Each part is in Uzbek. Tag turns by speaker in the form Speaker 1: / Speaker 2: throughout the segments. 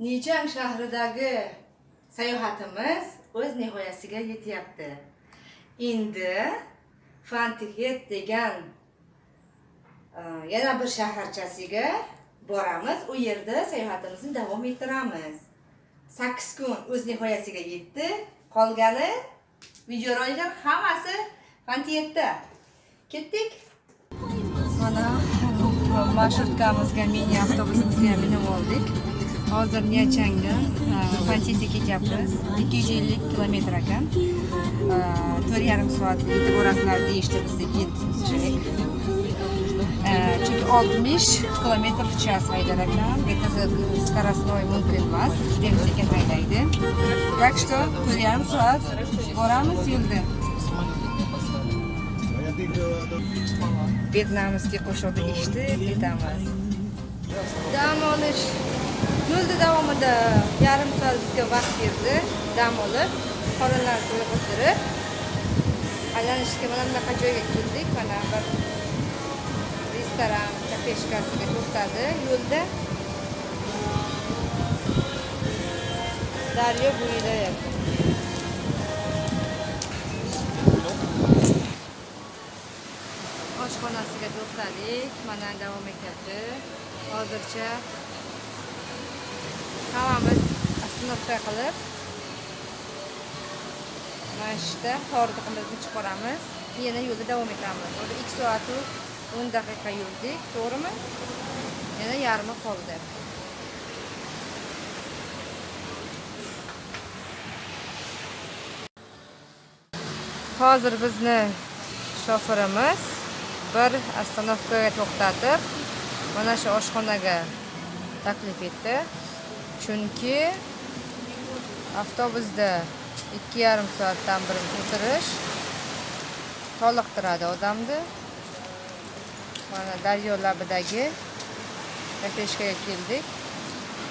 Speaker 1: Nechang shahridagi sayohatimiz o'z nihoyasiga yetyapti. Endi Fantihet degan yana bir shaharchasiga boramiz. U yerda sayohatimizni davom ettiramiz. 8 kun o'z nihoyasiga yetdi. Qolgani videoroliklar hammasi Fantihetda. Ketdik. Mana marshrutkамizga, mini avtobusimizga minib oldik. Hozir Nechangdan Fantihetga ketyapmiz. 250 kilometr ekan. 4,5 soat yetib borasizlar deyishdi, bizga yetishdik. Chunki 60 km/ch haydar ekan. Bu скоростной mumkin emas, juda sekin haydaydi. Так что 4,5 soat boramiz yo'lda. Vietnamskiy qo'shiqni eshitib ketamiz. Dam olish yo'lda davomida yarim soat bizga vaqt berdi. Dam olib, qorinlarni to'liq o'tirib, aylanishga mana bunaqa joyga keldik. Mana bir restoran, kafeshkasiga to'xtadi. Yo'lda daryo bo'yida oshxonasiga to'xtadik. Mana davom etyapti. Hozircha hammamiz oстановка qilib, mana shu yerda hordiqimizni chiqaramiz. Yana yo'lda davom etamiz. Hozir 2 soat 10 daqiqa yurdik, to'g'rimi? Yana yarmi qoldi. Hozir bizni shoferimiz bir oстановкаga to'xtatib, mana shu oshxonaga taklif etdi. Chunki avtobusda 2,5 soatdan burun o'tirish toliqtiradi odamni. Mana daryo labidagi kafeshkaga keldik.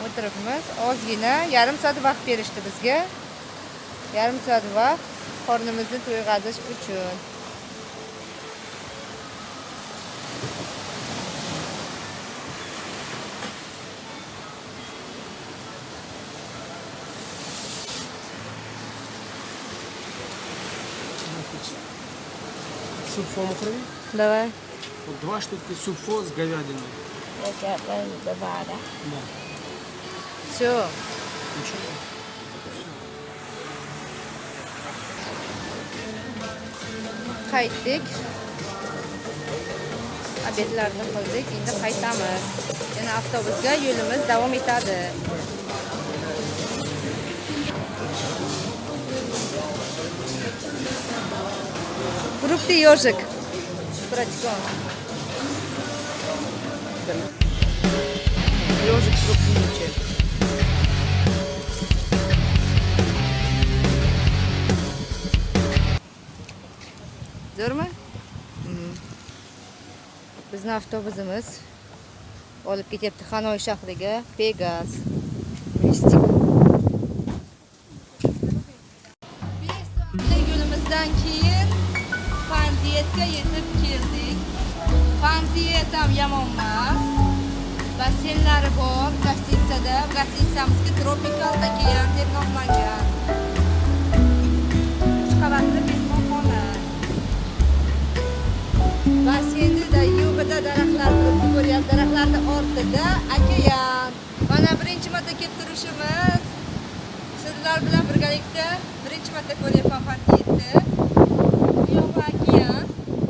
Speaker 1: O'tiribmiz. Ozgina yarim soat vaqt berishdi bizga. Yarim soat vaqt qornimizni to'yg'azish uchun.
Speaker 2: Супфо мухрави?
Speaker 1: Давай.
Speaker 2: Вот 2 штуки супфо с говядиной.
Speaker 1: Это два, да?
Speaker 2: Да.
Speaker 1: Все.
Speaker 2: Ничего.
Speaker 1: Qaytdik. Obedlarni qildik. Endi qaytamiz. Yana avtobusga yo'limiz davom etadi. Фрукты ежик. Братиком. Ежик фруктинчик. Zo'rmi? Bizning avtobusimiz olib ketyapti Xanoy shahriga, Pegas. Yo'limizdan keyin Fantihetga yetib keldik. Fantihet ham yomon emas. Basseynlari bor, gostitsada. Gostitsamizga Tropical Okean deb nomlangan. 3 qavatli mehmonxona. Basseynda yo'g'ida daraxtlar turibdi, ko'ryapsiz. Daraxtlarning ortida okean. Mana birinchi marta kelib turishimiz. Sizlar bilan birgalikda birinchi marta ko'ryapman Fantihetni. Bu yo'q okean.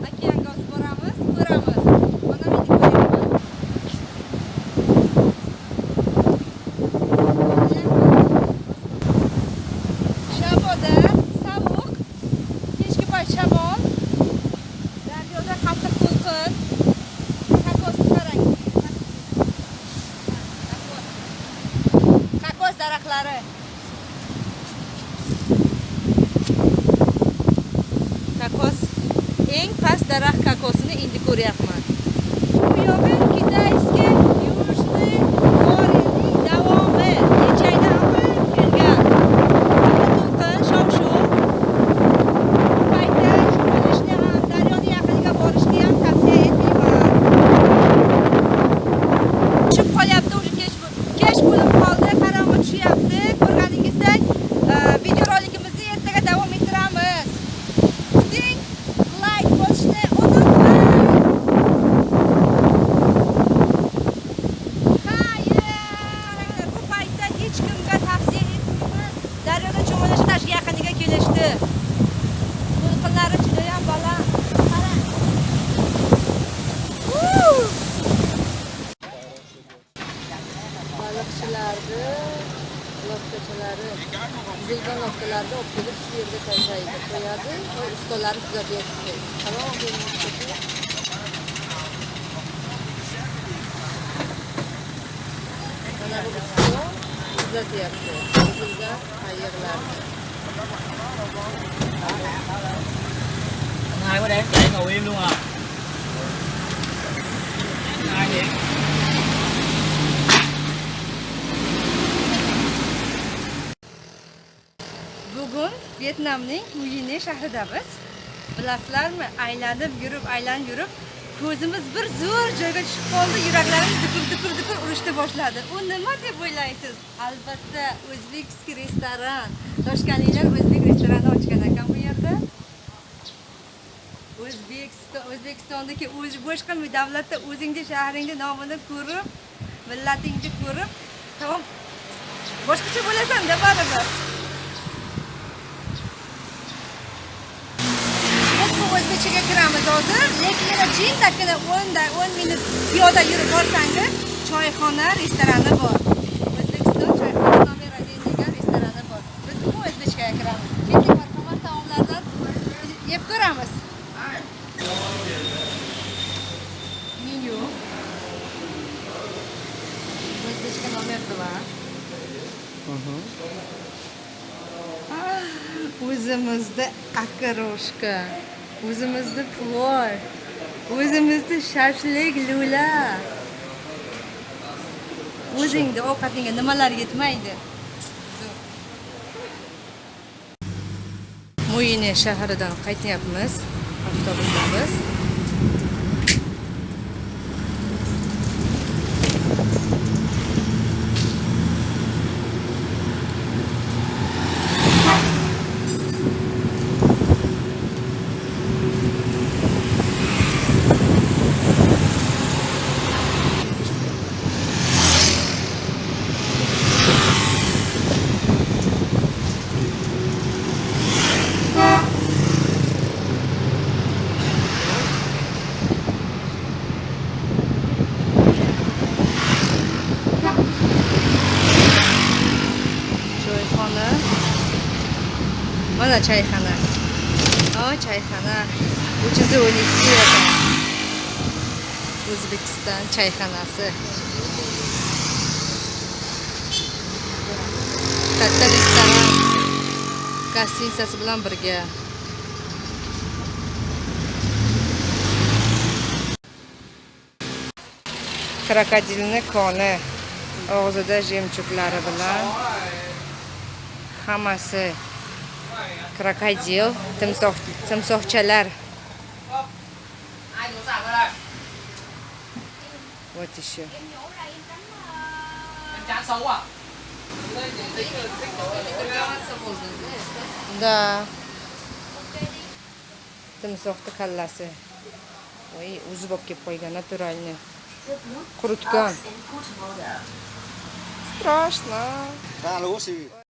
Speaker 1: Okeanga o'tib boramiz, ko'ramiz. Mana meni ko'ryapman. Shaboda sovuq, kechki payt shamol. Daryoda qattiq to'lqin. Kokosni qarang. Kokos daraxtlari. Kokos eng past daraxt kokosini endi ko'ryapman. Bu yo'g'i Kitayskiy yurishni yo'lining davomi. Nechaydan kelgan. To'lqin, shov-shuv. Paytda bo'lishni ham, daryoning yaqiniga borishni ham tavsiya etmayman. Tushib qolyapti, o'sha kech bo'lib qoldi. Qarang, loftalarni loftachalarni buzilgan loftalarni olib kelib shu yerga tashlaydi, qo'yadi va ustalari tuzatyapti. Tamom, mana bu usta tuzatyapti buzilgan qayiqlarni.
Speaker 3: Ai quá đấy, chạy ngồi im luôn à. Ai vậy?
Speaker 1: Bugun Vyetnamning Muyine shahridamiz. Bilasizlarmi, aylanib yurib, ko'zimiz bir zo'r joyga tushib qoldi, yuraklarimiz dukur urishni boshladi. U nima deb o'ylaysiz? Albatta, o'zbekskiy restoran. Toshkentliklar o'zbek restoranini ochgan ekan bu yerda. O'zbekistondagi boshqa davlatda o'zingni shahringni nomini ko'rib, millatingni ko'rib, tamom boshqacha bo'lasan-da baribir. O'zbekchaga kiramiz hozir, lekin yana jintakina 10 minut piyoda yurib borsangiz, choyxona restorani bor. O'zbekiston choyxona nomer 1 degan restorani bor. Biz bu o'zbekchaga kiramiz. Keling, marhamat, taomlardan yeb ko'ramiz. Menyu. O'zbekcha nomer 2. O'zimizda akaroshka, o'zimizda plov, o'zimizda shashlik, lula. O'zingda ovqatingga nimalar yetmaydi? Muyine shahridan qaytyapmiz, avtobusdamiz. Mana çayxana. Çayxana. Ucuza 12 euro. O'zbekiston çayxonasi. Katta restoran. Gastitsasi bilan birga. Krokodilni koni og'zida jemchuklari bilan hammasi krokodil, timsohchalar. Вот еще.
Speaker 3: Chán xấu à?
Speaker 1: Да. Timsohni kallasi. Voy, o'zi bo'lib kelib qo'ygan, naturalni. Quritgan. Страшно.